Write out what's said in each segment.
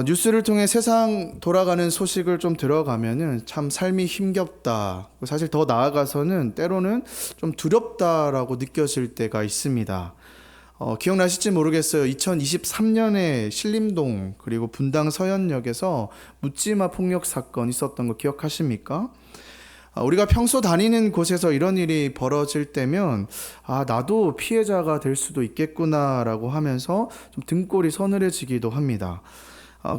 뉴스를 통해 세상 돌아가는 소식을 좀 들어가면은 참 삶이 힘겹다. 사실 더 나아가서는 때로는 좀 두렵다라고 느껴질 때가 있습니다. 기억나실지 모르겠어요. 2023년에 신림동 그리고 분당 서현역에서 묻지마 폭력 사건 있었던 거 기억하십니까? 우리가 평소 다니는 곳에서 이런 일이 벌어질 때면 나도 피해자가 될 수도 있겠구나라고 하면서 좀 등골이 서늘해지기도 합니다.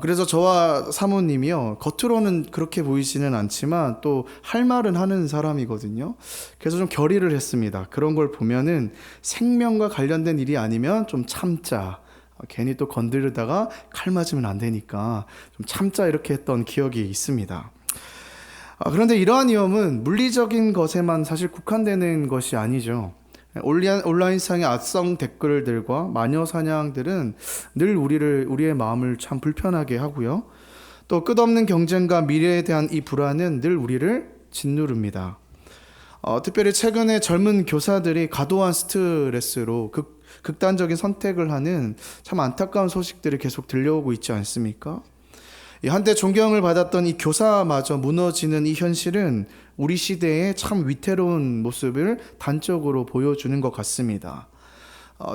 그래서 저와 사모님이요, 겉으로는 그렇게 보이지는 않지만 또 할 말은 하는 사람이거든요. 그래서 좀 결의를 했습니다. 그런 걸 보면은 생명과 관련된 일이 아니면 좀 참자. 괜히 또 건드리다가 칼 맞으면 안 되니까 좀 참자, 이렇게 했던 기억이 있습니다. 그런데 이러한 위험은 물리적인 것에만 사실 국한되는 것이 아니죠. 온라인상의 악성 댓글들과 마녀 사냥들은 늘 우리의 마음을 참 불편하게 하고요. 또 끝없는 경쟁과 미래에 대한 이 불안은 늘 우리를 짓누릅니다. 특별히 최근에 젊은 교사들이 과도한 스트레스로 극단적인 선택을 하는 참 안타까운 소식들이 계속 들려오고 있지 않습니까? 한때 존경을 받았던 이 교사마저 무너지는 이 현실은 우리 시대의 참 위태로운 모습을 단적으로 보여주는 것 같습니다.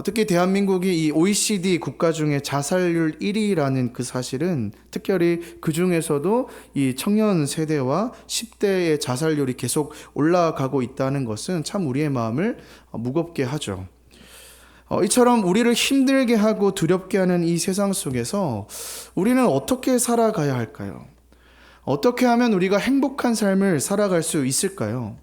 특히 대한민국이 이 OECD 국가 중에 자살률 1위라는 그 사실은, 특별히 그 중에서도 이 청년 세대와 10대의 자살률이 계속 올라가고 있다는 것은 참 우리의 마음을 무겁게 하죠. 이처럼 우리를 힘들게 하고 두렵게 하는 이 세상 속에서 우리는 어떻게 살아가야 할까요? 어떻게 하면 우리가 행복한 삶을 살아갈 수 있을까요?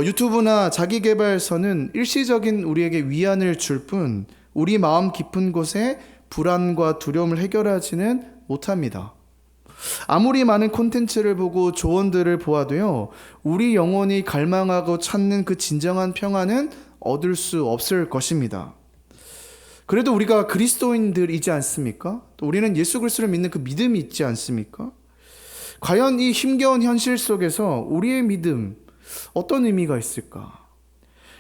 유튜브나 자기계발서는 일시적인 우리에게 위안을 줄 뿐 우리 마음 깊은 곳에 불안과 두려움을 해결하지는 못합니다. 아무리 많은 콘텐츠를 보고 조언들을 보아도요, 우리 영혼이 갈망하고 찾는 그 진정한 평안은 얻을 수 없을 것입니다. 그래도 우리가 그리스도인들이지 않습니까? 또 우리는 예수 그리스도를 믿는 그 믿음이 있지 않습니까? 과연 이 힘겨운 현실 속에서 우리의 믿음, 어떤 의미가 있을까?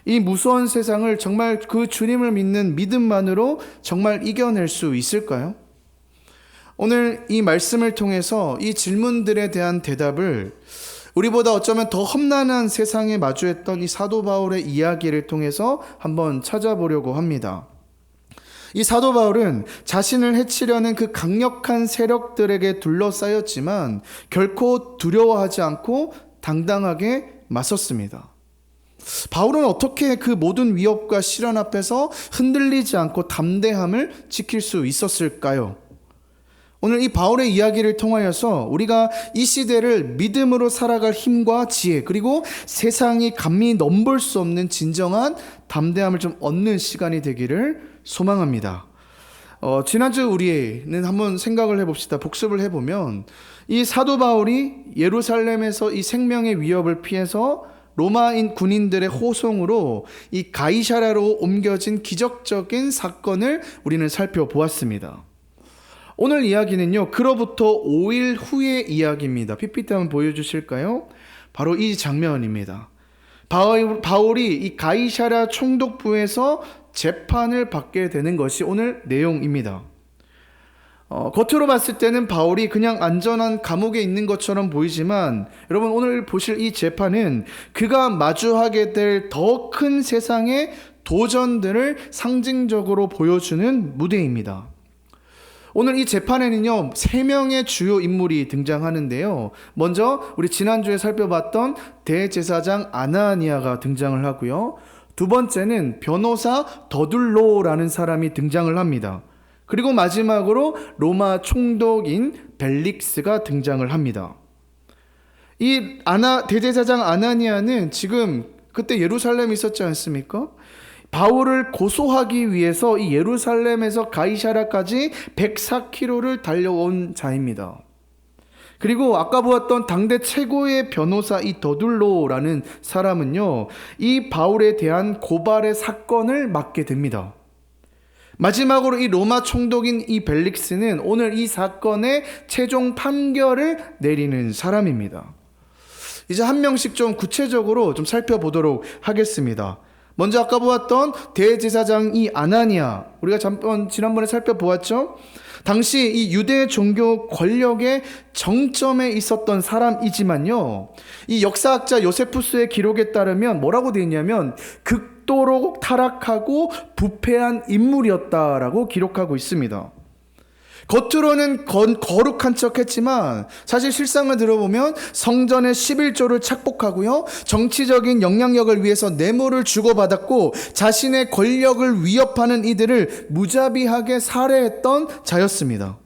이 무서운 세상을 정말 그 주님을 믿는 믿음만으로 정말 이겨낼 수 있을까요? 오늘 이 말씀을 통해서 이 질문들에 대한 대답을 우리보다 어쩌면 더 험난한 세상에 마주했던 이 사도 바울의 이야기를 통해서 한번 찾아보려고 합니다. 이 사도 바울은 자신을 해치려는 그 강력한 세력들에게 둘러싸였지만 결코 두려워하지 않고 당당하게 맞섰습니다. 바울은 어떻게 그 모든 위협과 시련 앞에서 흔들리지 않고 담대함을 지킬 수 있었을까요? 오늘 이 바울의 이야기를 통하여서 우리가 이 시대를 믿음으로 살아갈 힘과 지혜, 그리고 세상이 감히 넘볼 수 없는 진정한 담대함을 좀 얻는 시간이 되기를 소망합니다. 지난주 우리는 한번 생각을 해봅시다. 복습을 해보면 이 사도 바울이 예루살렘에서 이 생명의 위협을 피해서 로마인 군인들의 호송으로 이 가이사랴로 옮겨진 기적적인 사건을 우리는 살펴보았습니다. 오늘 이야기는요, 그로부터 5일 후의 이야기입니다. PPT 한번 보여주실까요? 바로 이 장면입니다. 바울이 이 가이사랴 총독부에서 재판을 받게 되는 것이 오늘 내용입니다. 겉으로 봤을 때는 바울이 그냥 안전한 감옥에 있는 것처럼 보이지만, 여러분 오늘 보실 이 재판은 그가 마주하게 될 더 큰 세상의 도전들을 상징적으로 보여주는 무대입니다. 오늘 이 재판에는요, 3명의 주요 인물이 등장하는데요. 먼저 우리 지난주에 살펴봤던 대제사장 아나니아가 등장을 하고요. 두 번째는 변호사 더둘로라는 사람이 등장을 합니다. 그리고 마지막으로 로마 총독인 벨릭스가 등장을 합니다. 이 대제사장 아나니아는 지금 그때 예루살렘에 있었지 않습니까? 바울을 고소하기 위해서 이 예루살렘에서 가이사랴까지 104km를 달려온 자입니다. 그리고 아까 보았던 당대 최고의 변호사 이 더둘로라는 사람은요, 이 바울에 대한 고발의 사건을 맡게 됩니다. 마지막으로 이 로마 총독인 이 벨릭스는 오늘 이 사건의 최종 판결을 내리는 사람입니다. 이제 한 명씩 좀 구체적으로 좀 살펴보도록 하겠습니다. 먼저 아까 보았던 대제사장 이 아나니아, 우리가 지난번에 살펴보았죠. 당시 이 유대 종교 권력의 정점에 있었던 사람이지만요, 이 역사학자 요세푸스의 기록에 따르면 뭐라고 되어 있냐면 극도로 타락하고 부패한 인물이었다라고 기록하고 있습니다. 겉으로는 거룩한 척 했지만 사실 실상을 들어보면 성전의 11조를 착복하고요, 정치적인 영향력을 위해서 뇌물을 주고받았고 자신의 권력을 위협하는 이들을 무자비하게 살해했던 자였습니다.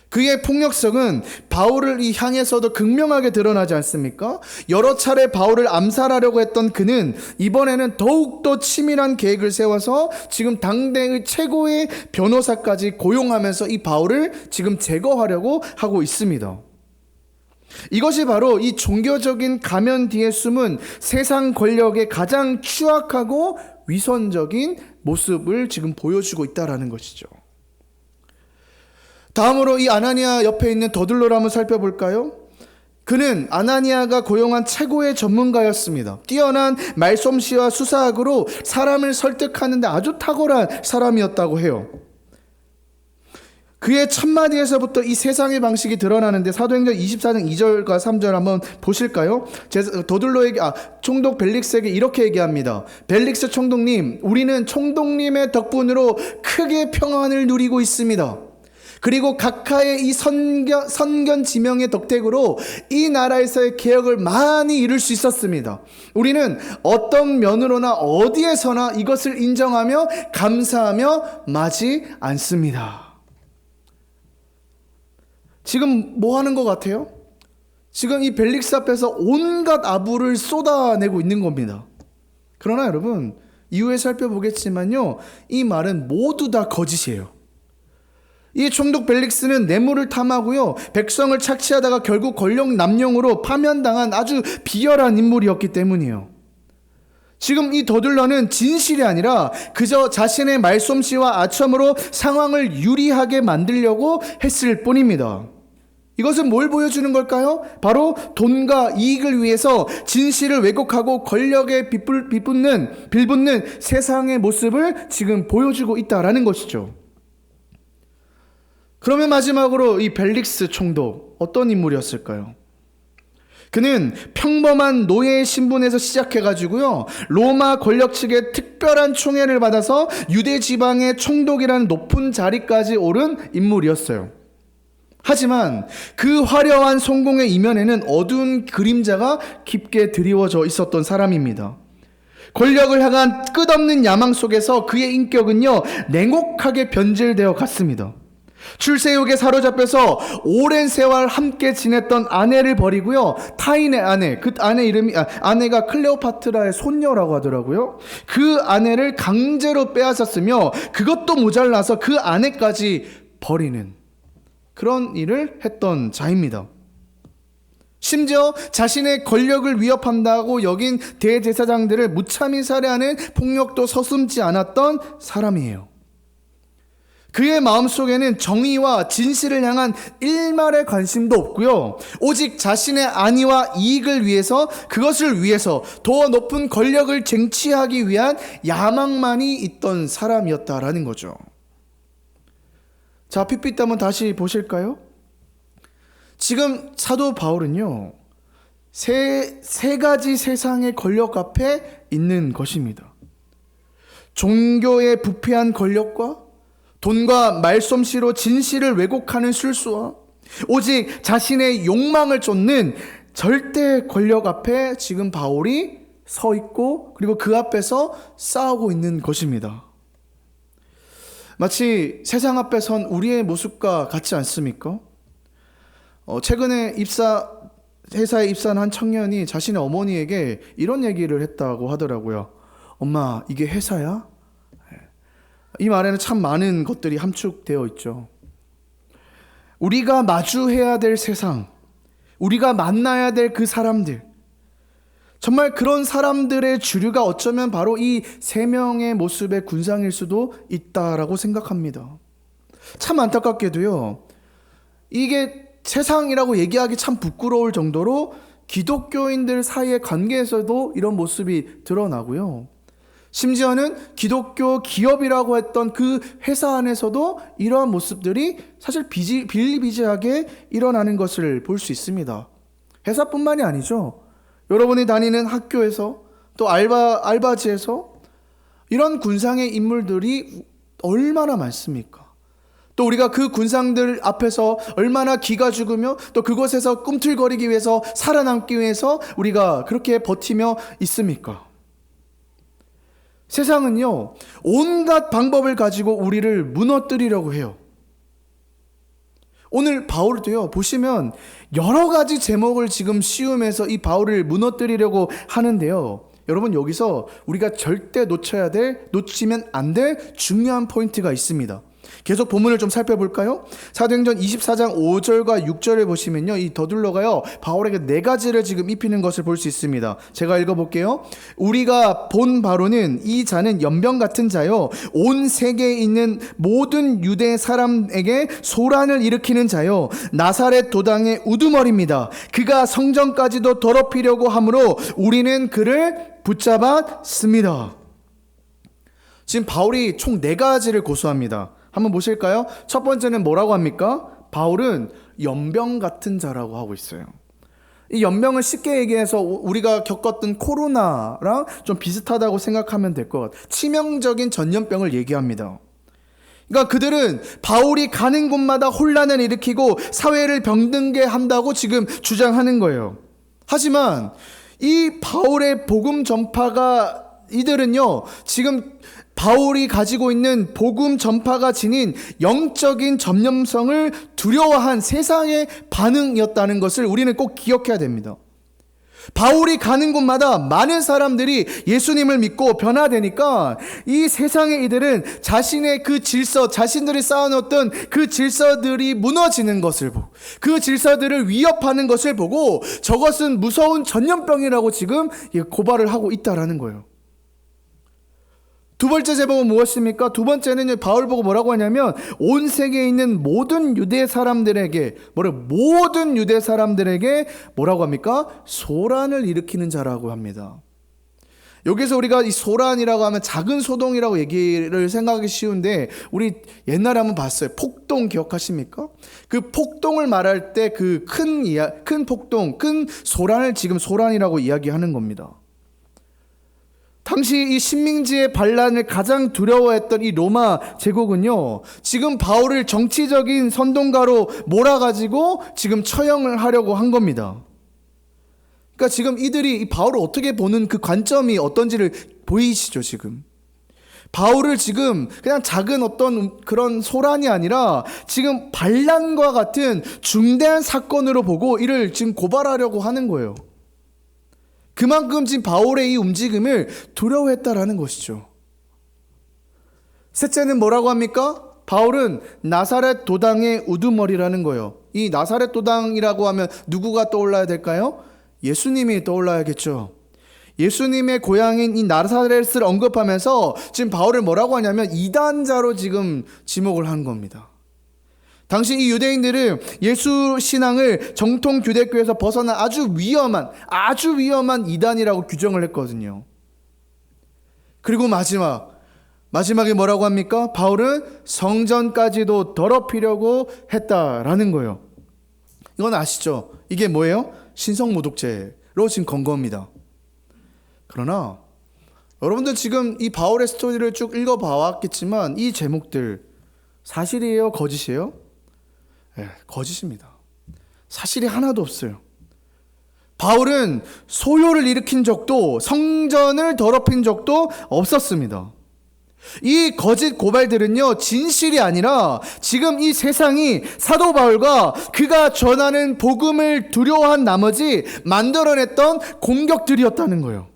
그의 폭력성은 바울을 향해서도 극명하게 드러나지 않습니까? 여러 차례 바울을 암살하려고 했던 그는 이번에는 더욱더 치밀한 계획을 세워서 지금 당대의 최고의 변호사까지 고용하면서 이 바울을 지금 제거하려고 하고 있습니다. 이것이 바로 이 종교적인 가면 뒤에 숨은 세상 권력의 가장 추악하고 위선적인 모습을 지금 보여주고 있다는 것이죠. 다음으로 이 아나니아 옆에 있는 더둘로를 한번 살펴볼까요? 그는 아나니아가 고용한 최고의 전문가였습니다. 뛰어난 말솜씨와 수사학으로 사람을 설득하는데 아주 탁월한 사람이었다고 해요. 그의 첫마디에서부터 이 세상의 방식이 드러나는데 사도행전 24장 2절과 3절 한번 보실까요? 더둘로에게, 총독 벨릭스에게 이렇게 얘기합니다. 벨릭스 총독님, 우리는 총독님의 덕분으로 크게 평안을 누리고 있습니다. 그리고 각하의 이 선견 지명의 덕택으로 이 나라에서의 개혁을 많이 이룰 수 있었습니다. 우리는 어떤 면으로나 어디에서나 이것을 인정하며 감사하며 마지 않습니다. 지금 뭐 하는 것 같아요? 지금 이 벨릭스 앞에서 온갖 아부를 쏟아내고 있는 겁니다. 그러나 여러분, 이후에 살펴보겠지만요, 이 말은 모두 다 거짓이에요. 이 총독 벨릭스는 뇌물을 탐하고요, 백성을 착취하다가 결국 권력 남용으로 파면당한 아주 비열한 인물이었기 때문이에요. 지금 이 더둘러는 진실이 아니라 그저 자신의 말솜씨와 아첨으로 상황을 유리하게 만들려고 했을 뿐입니다. 이것은 뭘 보여주는 걸까요? 바로 돈과 이익을 위해서 진실을 왜곡하고 권력에 빌붙는 세상의 모습을 지금 보여주고 있다라는 것이죠. 그러면 마지막으로 이 벨릭스 총독, 어떤 인물이었을까요? 그는 평범한 노예의 신분에서 시작해가지고요, 로마 권력 측의 특별한 총애를 받아서 유대 지방의 총독이라는 높은 자리까지 오른 인물이었어요. 하지만 그 화려한 성공의 이면에는 어두운 그림자가 깊게 드리워져 있었던 사람입니다. 권력을 향한 끝없는 야망 속에서 그의 인격은요, 냉혹하게 변질되어 갔습니다. 출세욕에 사로잡혀서 오랜 세월 함께 지냈던 아내를 버리고요, 타인의 아내, 그 아내가 클레오파트라의 손녀라고 하더라고요. 그 아내를 강제로 빼앗았으며 그것도 모자라서 그 아내까지 버리는 그런 일을 했던 자입니다. 심지어 자신의 권력을 위협한다고 여긴 대제사장들을 무참히 살해하는 폭력도 서슴지 않았던 사람이에요. 그의 마음속에는 정의와 진실을 향한 일말의 관심도 없고요, 오직 자신의 안위와 이익을 위해서, 그것을 위해서 더 높은 권력을 쟁취하기 위한 야망만이 있던 사람이었다라는 거죠. 자, 핏빛 한번 다시 보실까요? 지금 사도 바울은요, 세 가지 세상의 권력 앞에 있는 것입니다. 종교의 부패한 권력과 돈과 말솜씨로 진실을 왜곡하는 술수와 오직 자신의 욕망을 쫓는 절대 권력 앞에 지금 바울이 서 있고, 그리고 그 앞에서 싸우고 있는 것입니다. 마치 세상 앞에 선 우리의 모습과 같지 않습니까? 최근에 회사에 입사한 한 청년이 자신의 어머니에게 이런 얘기를 했다고 하더라고요. 엄마, 이게 회사야? 이 말에는 참 많은 것들이 함축되어 있죠. 우리가 마주해야 될 세상, 우리가 만나야 될 그 사람들, 정말 그런 사람들의 주류가 어쩌면 바로 이 세 명의 모습의 군상일 수도 있다라고 생각합니다. 참 안타깝게도요, 이게 세상이라고 얘기하기 참 부끄러울 정도로 기독교인들 사이의 관계에서도 이런 모습이 드러나고요, 심지어는 기독교 기업이라고 했던 그 회사 안에서도 이러한 모습들이 사실 비일비재하게 일어나는 것을 볼 수 있습니다. 회사뿐만이 아니죠. 여러분이 다니는 학교에서 또 알바지에서 이런 군상의 인물들이 얼마나 많습니까? 또 우리가 그 군상들 앞에서 얼마나 기가 죽으며 또 그곳에서 꿈틀거리기 위해서 살아남기 위해서 우리가 그렇게 버티며 있습니까? 세상은요, 온갖 방법을 가지고 우리를 무너뜨리려고 해요. 오늘 바울도요, 보시면 여러 가지 제목을 지금 씌우면서 이 바울을 무너뜨리려고 하는데요. 여러분, 여기서 우리가 절대 놓치면 안 될 중요한 포인트가 있습니다. 계속 본문을 좀 살펴볼까요? 사도행전 24장 5절과 6절을 보시면요, 이 더둘러가요, 바울에게 네 가지를 지금 입히는 것을 볼 수 있습니다. 제가 읽어볼게요. 우리가 본 바로는 이 자는 연병 같은 자요, 온 세계에 있는 모든 유대 사람에게 소란을 일으키는 자요, 나사렛 도당의 우두머리입니다. 그가 성전까지도 더럽히려고 하므로 우리는 그를 붙잡았습니다. 지금 바울이 총 네 가지를 고소합니다. 한번 보실까요? 첫 번째는 뭐라고 합니까? 바울은 연병 같은 자라고 하고 있어요. 이 연병을 쉽게 얘기해서 우리가 겪었던 코로나랑 좀 비슷하다고 생각하면 될 것 같아요. 치명적인 전염병을 얘기합니다. 그러니까 그들은 바울이 가는 곳마다 혼란을 일으키고 사회를 병들게 한다고 지금 주장하는 거예요. 하지만 이 바울의 복음 전파가 이들은요, 지금 바울이 가지고 있는 복음 전파가 지닌 영적인 전염성을 두려워한 세상의 반응이었다는 것을 우리는 꼭 기억해야 됩니다. 바울이 가는 곳마다 많은 사람들이 예수님을 믿고 변화되니까 이 세상의 이들은 자신의 그 질서, 자신들이 쌓아놓았던 그 질서들이 무너지는 것을 보고, 그 질서들을 위협하는 것을 보고 저것은 무서운 전염병이라고 지금 고발을 하고 있다라는 거예요. 두 번째 제목은 무엇입니까? 두 번째는 바울 보고 뭐라고 하냐면 온 세계에 있는 모든 유대 사람들에게 뭐라고 합니까? 소란을 일으키는 자라고 합니다. 여기서 우리가 이 소란이라고 하면 작은 소동이라고 얘기를 생각하기 쉬운데 우리 옛날에 한번 봤어요. 폭동 기억하십니까? 그 폭동을 말할 때 그 큰 폭동, 큰 소란을 지금 소란이라고 이야기하는 겁니다. 당시 이 식민지의 반란을 가장 두려워했던 이 로마 제국은요, 지금 바울을 정치적인 선동가로 몰아가지고 지금 처형을 하려고 한 겁니다. 그러니까 지금 이들이 이 바울을 어떻게 보는 그 관점이 어떤지를 보이시죠, 지금? 바울을 지금 그냥 작은 어떤 그런 소란이 아니라 지금 반란과 같은 중대한 사건으로 보고 이를 지금 고발하려고 하는 거예요. 그만큼 지금 바울의 이 움직임을 두려워했다라는 것이죠. 셋째는 뭐라고 합니까? 바울은 나사렛 도당의 우두머리라는 거예요. 이 나사렛 도당이라고 하면 누구가 떠올라야 될까요? 예수님이 떠올라야겠죠. 예수님의 고향인 이 나사렛을 언급하면서 지금 바울을 뭐라고 하냐면 이단자로 지금 지목을 한 겁니다. 당시 이 유대인들은 예수 신앙을 정통 교대교에서 벗어난 아주 위험한 이단이라고 규정을 했거든요. 그리고 마지막에 뭐라고 합니까? 바울은 성전까지도 더럽히려고 했다라는 거예요. 이건 아시죠? 이게 뭐예요? 신성모독죄로 지금 건 겁니다. 그러나 여러분들 지금 이 바울의 스토리를 쭉 읽어봐왔겠지만 이 제목들 사실이에요? 거짓이에요? 네, 거짓입니다. 사실이 하나도 없어요. 바울은 소요를 일으킨 적도 성전을 더럽힌 적도 없었습니다. 이 거짓 고발들은요, 진실이 아니라 지금 이 세상이 사도 바울과 그가 전하는 복음을 두려워한 나머지 만들어냈던 공격들이었다는 거예요.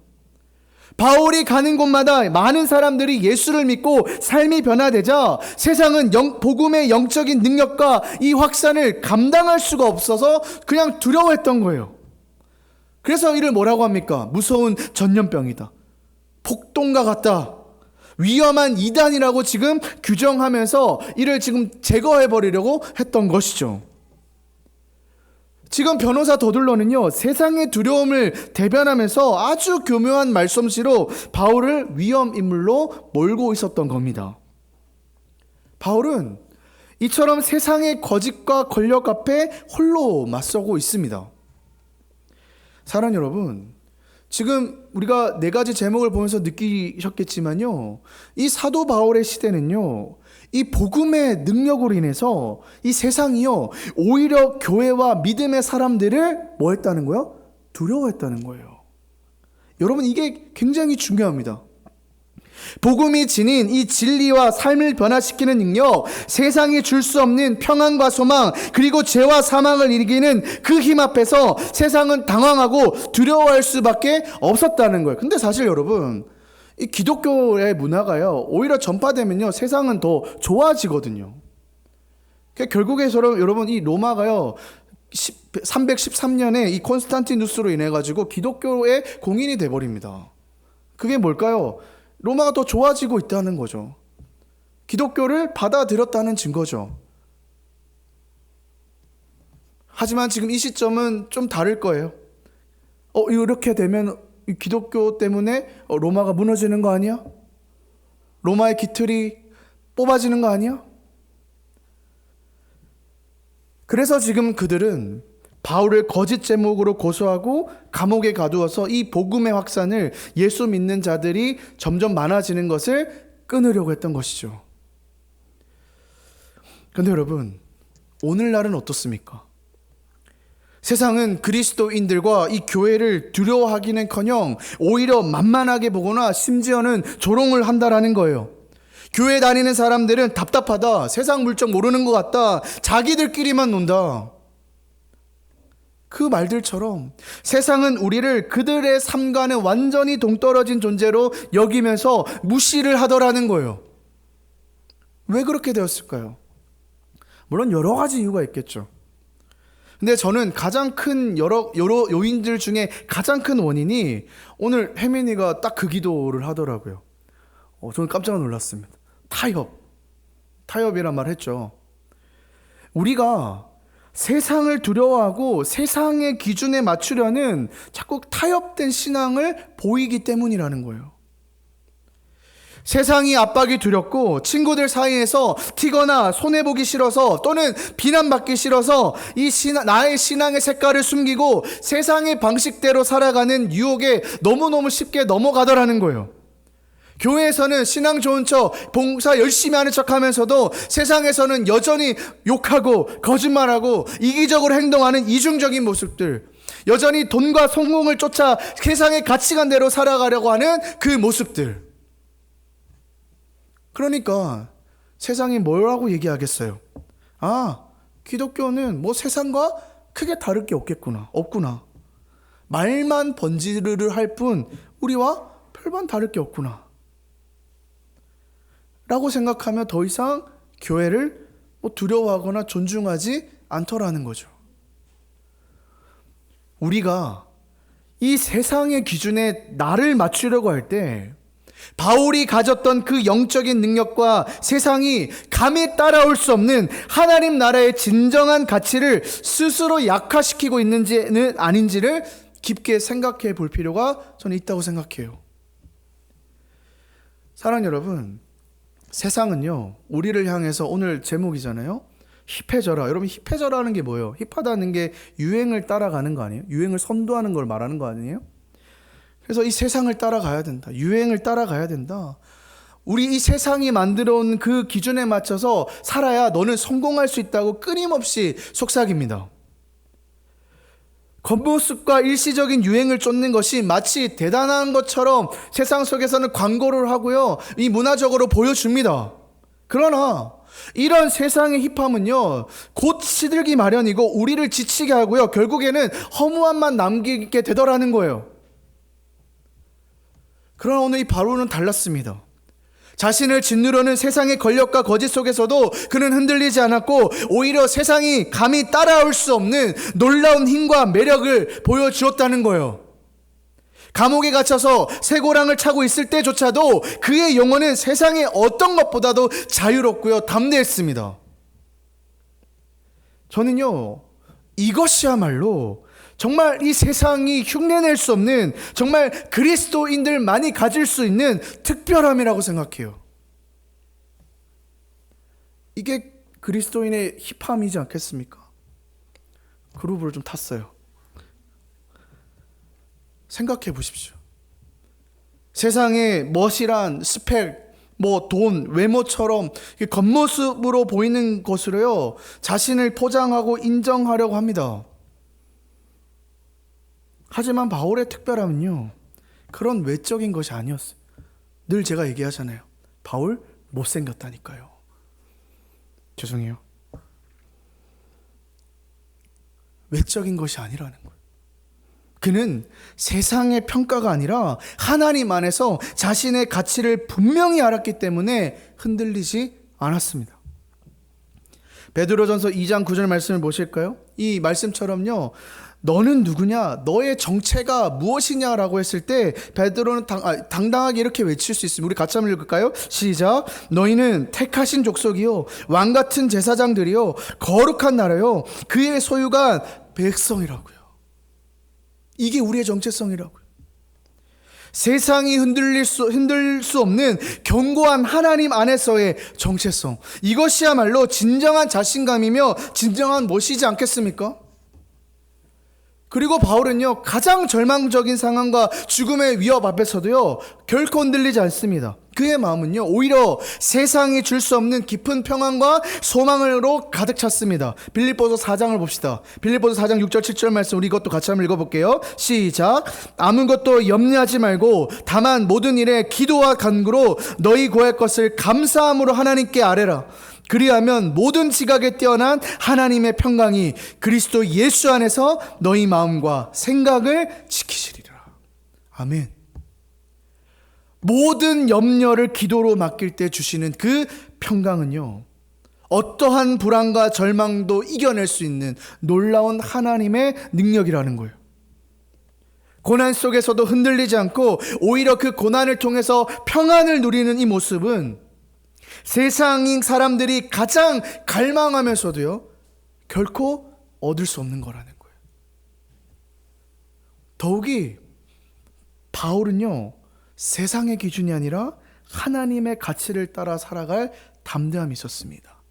바울이 가는 곳마다 많은 사람들이 예수를 믿고 삶이 변화되자 세상은 복음의 영적인 능력과 이 확산을 감당할 수가 없어서 그냥 두려워했던 거예요. 그래서 이를 뭐라고 합니까? 무서운 전염병이다, 폭동과 같다, 위험한 이단이라고 지금 규정하면서 이를 지금 제거해버리려고 했던 것이죠. 지금 변호사 더둘러는요, 세상의 두려움을 대변하면서 아주 교묘한 말솜씨로 바울을 위험 인물로 몰고 있었던 겁니다. 바울은 이처럼 세상의 거짓과 권력 앞에 홀로 맞서고 있습니다. 사랑하는 여러분, 지금 우리가 네 가지 제목을 보면서 느끼셨겠지만요, 이 사도 바울의 시대는요, 이 복음의 능력으로 인해서 이 세상이요, 오히려 교회와 믿음의 사람들을 뭐 했다는 거예요? 두려워했다는 거예요. 여러분, 이게 굉장히 중요합니다. 복음이 지닌 이 진리와 삶을 변화시키는 능력, 세상이 줄 수 없는 평안과 소망, 그리고 죄와 사망을 이기는 그 힘 앞에서 세상은 당황하고 두려워할 수밖에 없었다는 거예요. 근데 사실 여러분, 이 기독교의 문화가요, 오히려 전파되면요, 세상은 더 좋아지거든요. 결국에 여러분, 이 로마가요, 313년에 이 콘스탄티누스로 인해 가지고 기독교의 공인이 돼버립니다. 그게 뭘까요? 로마가 더 좋아지고 있다는 거죠. 기독교를 받아들였다는 증거죠. 하지만 지금 이 시점은 좀 다를 거예요. 이렇게 되면 기독교 때문에 로마가 무너지는 거 아니야? 로마의 깃털이 뽑아지는 거 아니야? 그래서 지금 그들은 바울을 거짓 제목으로 고소하고 감옥에 가두어서 이 복음의 확산을, 예수 믿는 자들이 점점 많아지는 것을 끊으려고 했던 것이죠. 그런데 여러분, 오늘날은 어떻습니까? 세상은 그리스도인들과 이 교회를 두려워하기는커녕 오히려 만만하게 보거나 심지어는 조롱을 한다라는 거예요. 교회 다니는 사람들은 답답하다, 세상 물정 모르는 것 같다, 자기들끼리만 논다. 그 말들처럼 세상은 우리를 그들의 삶과는 완전히 동떨어진 존재로 여기면서 무시를 하더라는 거예요. 왜 그렇게 되었을까요? 물론 여러 가지 이유가 있겠죠. 근데 저는 가장 큰 여러 요인들 중에 가장 큰 원인이, 오늘 혜민이가 딱 그 기도를 하더라고요. 저는 깜짝 놀랐습니다. 타협이란 말 했죠. 우리가 세상을 두려워하고 세상의 기준에 맞추려는 자꾸 타협된 신앙을 보이기 때문이라는 거예요. 세상이 압박이 두렵고 친구들 사이에서 튀거나 손해보기 싫어서 또는 비난받기 싫어서 나의 신앙의 색깔을 숨기고 세상의 방식대로 살아가는 유혹에 너무너무 쉽게 넘어가더라는 거예요. 교회에서는 신앙 좋은 척, 봉사 열심히 하는 척 하면서도 세상에서는 여전히 욕하고 거짓말하고 이기적으로 행동하는 이중적인 모습들, 여전히 돈과 성공을 쫓아 세상의 가치관대로 살아가려고 하는 그 모습들. 그러니까 세상이 뭐라고 얘기하겠어요? 기독교는 뭐 세상과 크게 다를 게 없구나. 말만 번지르르 할 뿐 우리와 별반 다를 게 없구나 라고 생각하며 더 이상 교회를 두려워하거나 존중하지 않더라는 거죠. 우리가 이 세상의 기준에 나를 맞추려고 할 때 바울이 가졌던 그 영적인 능력과 세상이 감히 따라올 수 없는 하나님 나라의 진정한 가치를 스스로 약화시키고 있는지는 아닌지를 깊게 생각해 볼 필요가 저는 있다고 생각해요. 사랑하는 여러분, 세상은요, 우리를 향해서, 오늘 제목이잖아요, 힙해져라. 여러분, 힙해져라는 게 뭐예요? 힙하다는 게 유행을 따라가는 거 아니에요? 유행을 선도하는 걸 말하는 거 아니에요? 그래서 이 세상을 따라가야 된다. 유행을 따라가야 된다. 우리 이 세상이 만들어 온 그 기준에 맞춰서 살아야 너는 성공할 수 있다고 끊임없이 속삭입니다. 겉모습과 일시적인 유행을 쫓는 것이 마치 대단한 것처럼 세상 속에서는 광고를 하고요, 이 문화적으로 보여줍니다. 그러나 이런 세상의 힙함은요, 곧 시들기 마련이고 우리를 지치게 하고요, 결국에는 허무함만 남기게 되더라는 거예요. 그러나 오늘 이 바울은 달랐습니다. 자신을 짓누르는 세상의 권력과 거짓 속에서도 그는 흔들리지 않았고 오히려 세상이 감히 따라올 수 없는 놀라운 힘과 매력을 보여주었다는 거예요. 감옥에 갇혀서 쇠고랑을 차고 있을 때조차도 그의 영혼은 세상의 어떤 것보다도 자유롭고요, 담대했습니다. 저는요, 이것이야말로 정말 이 세상이 흉내낼 수 없는, 정말 그리스도인들만이 가질 수 있는 특별함이라고 생각해요. 이게 그리스도인의 힙함이지 않겠습니까? 그루브를 좀 탔어요. 생각해 보십시오. 세상의 멋이란 스펙, 돈, 외모처럼 겉모습으로 보이는 것으로요, 자신을 포장하고 인정하려고 합니다. 하지만 바울의 특별함은요, 그런 외적인 것이 아니었어요. 늘 제가 얘기하잖아요. 바울 못생겼다니까요. 죄송해요. 외적인 것이 아니라는 거예요. 그는 세상의 평가가 아니라 하나님 안에서 자신의 가치를 분명히 알았기 때문에 흔들리지 않았습니다. 베드로전서 2장 9절 말씀을 보실까요? 이 말씀처럼요, 너는 누구냐? 너의 정체가 무엇이냐라고 했을 때 베드로는 당당하게 이렇게 외칠 수 있습니다. 우리 같이 한번 읽을까요? 시작. 너희는 택하신 족속이요, 왕같은 제사장들이요, 거룩한 나라요, 그의 소유가 백성이라고요. 이게 우리의 정체성이라고요. 세상이 흔들 수 없는 견고한 하나님 안에서의 정체성, 이것이야말로 진정한 자신감이며 진정한 멋이지 않겠습니까? 그리고 바울은요, 가장 절망적인 상황과 죽음의 위협 앞에서도요, 결코 흔들리지 않습니다. 그의 마음은요, 오히려 세상이 줄 수 없는 깊은 평안과 소망으로 가득 찼습니다. 빌립보서 4장을 봅시다. 빌립보서 4장 6절 7절 말씀, 우리 이것도 같이 한번 읽어볼게요. 시작. 아무것도 염려하지 말고 다만 모든 일에 기도와 간구로 너희 구할 것을 감사함으로 하나님께 아뢰라. 그리하면 모든 지각에 뛰어난 하나님의 평강이 그리스도 예수 안에서 너희 마음과 생각을 지키시리라. 아멘. 모든 염려를 기도로 맡길 때 주시는 그 평강은요, 어떠한 불안과 절망도 이겨낼 수 있는 놀라운 하나님의 능력이라는 거예요. 고난 속에서도 흔들리지 않고 오히려 그 고난을 통해서 평안을 누리는 이 모습은 세상인 사람들이 가장 갈망하면서도요, 결코 얻을 수 없는 거라는 거예요. 더욱이 바울은요, 세상의 기준이 아니라 하나님의 가치를 따라 살아갈 담대함이 있었습니다.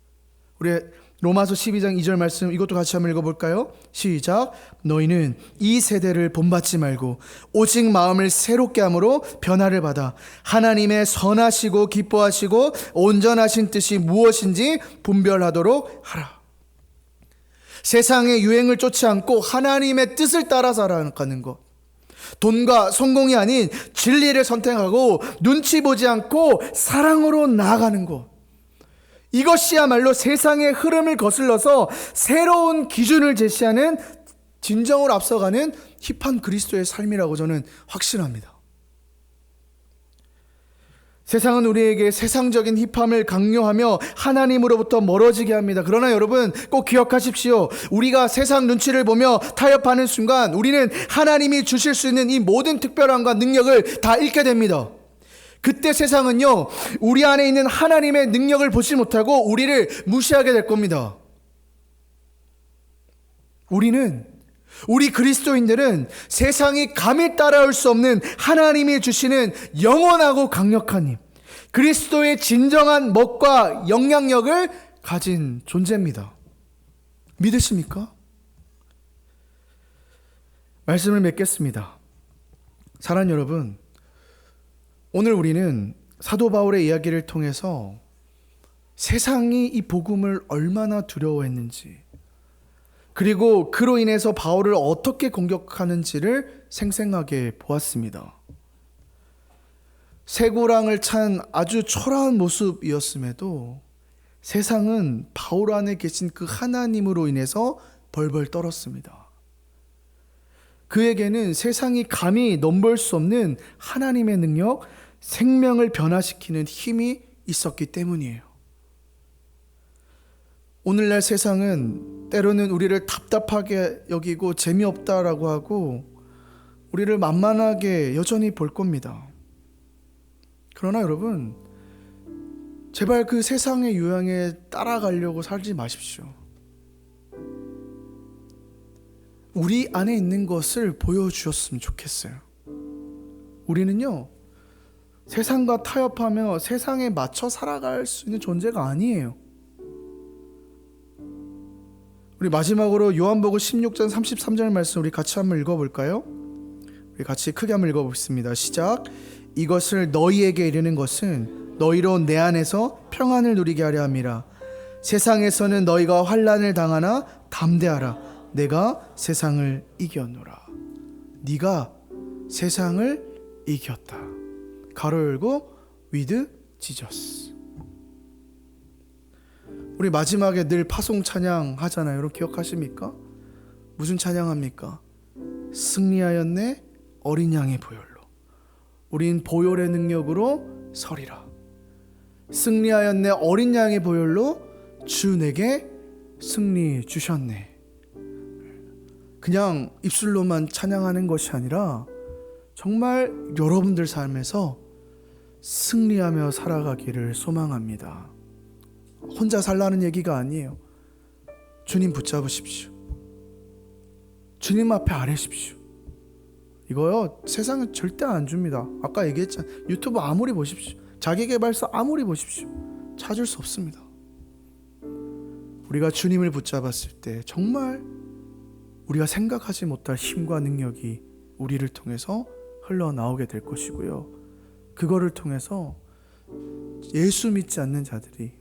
우리 로마서 12장 2절 말씀, 이것도 같이 한번 읽어볼까요? 시작. 너희는 이 세대를 본받지 말고 오직 마음을 새롭게 함으로 변화를 받아 하나님의 선하시고 기뻐하시고 온전하신 뜻이 무엇인지 분별하도록 하라. 세상의 유행을 쫓지 않고 하나님의 뜻을 따라 살아가는 것, 돈과 성공이 아닌 진리를 선택하고 눈치 보지 않고 사랑으로 나아가는 것, 이것이야말로 세상의 흐름을 거슬러서 새로운 기준을 제시하는 진정으로 앞서가는 힙한 그리스도의 삶이라고 저는 확신합니다. 세상은 우리에게 세상적인 힙함을 강요하며 하나님으로부터 멀어지게 합니다. 그러나 여러분 꼭 기억하십시오. 우리가 세상 눈치를 보며 타협하는 순간 우리는 하나님이 주실 수 있는 이 모든 특별함과 능력을 다 잃게 됩니다. 그때 세상은요, 우리 안에 있는 하나님의 능력을 보지 못하고 우리를 무시하게 될 겁니다. 우리 그리스도인들은 세상이 감히 따라올 수 없는 하나님이 주시는 영원하고 강력한 힘, 그리스도의 진정한 멋과 영향력을 가진 존재입니다. 믿으십니까? 말씀을 맺겠습니다. 사랑하는 여러분, 오늘 우리는 사도 바울의 이야기를 통해서 세상이 이 복음을 얼마나 두려워했는지, 그리고 그로 인해서 바울을 어떻게 공격하는지를 생생하게 보았습니다. 쇠고랑을 찬 아주 초라한 모습이었음에도 세상은 바울 안에 계신 그 하나님으로 인해서 벌벌 떨었습니다. 그에게는 세상이 감히 넘볼 수 없는 하나님의 능력, 생명을 변화시키는 힘이 있었기 때문이에요. 오늘날 세상은 때로는 우리를 답답하게 여기고 재미없다라고 하고 우리를 만만하게 여전히 볼 겁니다. 그러나 여러분, 제발 그 세상의 유행에 따라가려고 살지 마십시오. 우리 안에 있는 것을 보여주셨으면 좋겠어요. 우리는요, 세상과 타협하며 세상에 맞춰 살아갈 수 있는 존재가 아니에요. 우리 마지막으로 요한복음 16장 33절 말씀 우리 같이 한번 읽어볼까요? 우리 같이 크게 한번 읽어보겠습니다. 시작. 이것을 너희에게 이르는 것은 너희로 내 안에서 평안을 누리게 하려 함이라. 세상에서는 너희가 환난을 당하나 담대하라. 내가 세상을 이겼노라. 네가 세상을 이겼다. 가로 열고 with Jesus. 우리 마지막에 늘 파송 찬양 하잖아요. 여러분 기억하십니까? 무슨 찬양합니까? 승리하였네 어린 양의 보혈로. 우린 보혈의 능력으로 서리라. 승리하였네 어린 양의 보혈로 주 내게 승리 주셨네. 그냥 입술로만 찬양하는 것이 아니라 정말 여러분들 삶에서 승리하며 살아가기를 소망합니다. 혼자 살라는 얘기가 아니에요. 주님 붙잡으십시오. 주님 앞에 아뢰십시오. 이거요, 세상은 절대 안 줍니다. 아까 얘기했잖아요. 유튜브 아무리 보십시오. 자기계발서 아무리 보십시오. 찾을 수 없습니다. 우리가 주님을 붙잡았을 때 정말 우리가 생각하지 못할 힘과 능력이 우리를 통해서 흘러나오게 될 것이고요. 그거를 통해서 예수 믿지 않는 자들이,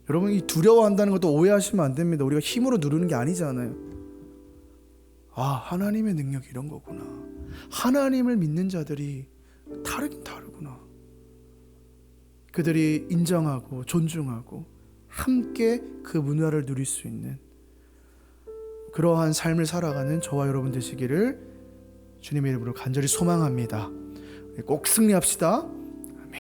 여러분 이 두려워한다는 것도 오해하시면 안 됩니다. 우리가 힘으로 누르는 게 아니잖아요. 아, 하나님의 능력이 이런 거구나. 하나님을 믿는 자들이 다르긴 다르구나. 그들이 인정하고 존중하고 함께 그 문화를 누릴 수 있는 그러한 삶을 살아가는 저와 여러분 되시기를 주님의 이름으로 간절히 소망합니다. 꼭 승리합시다.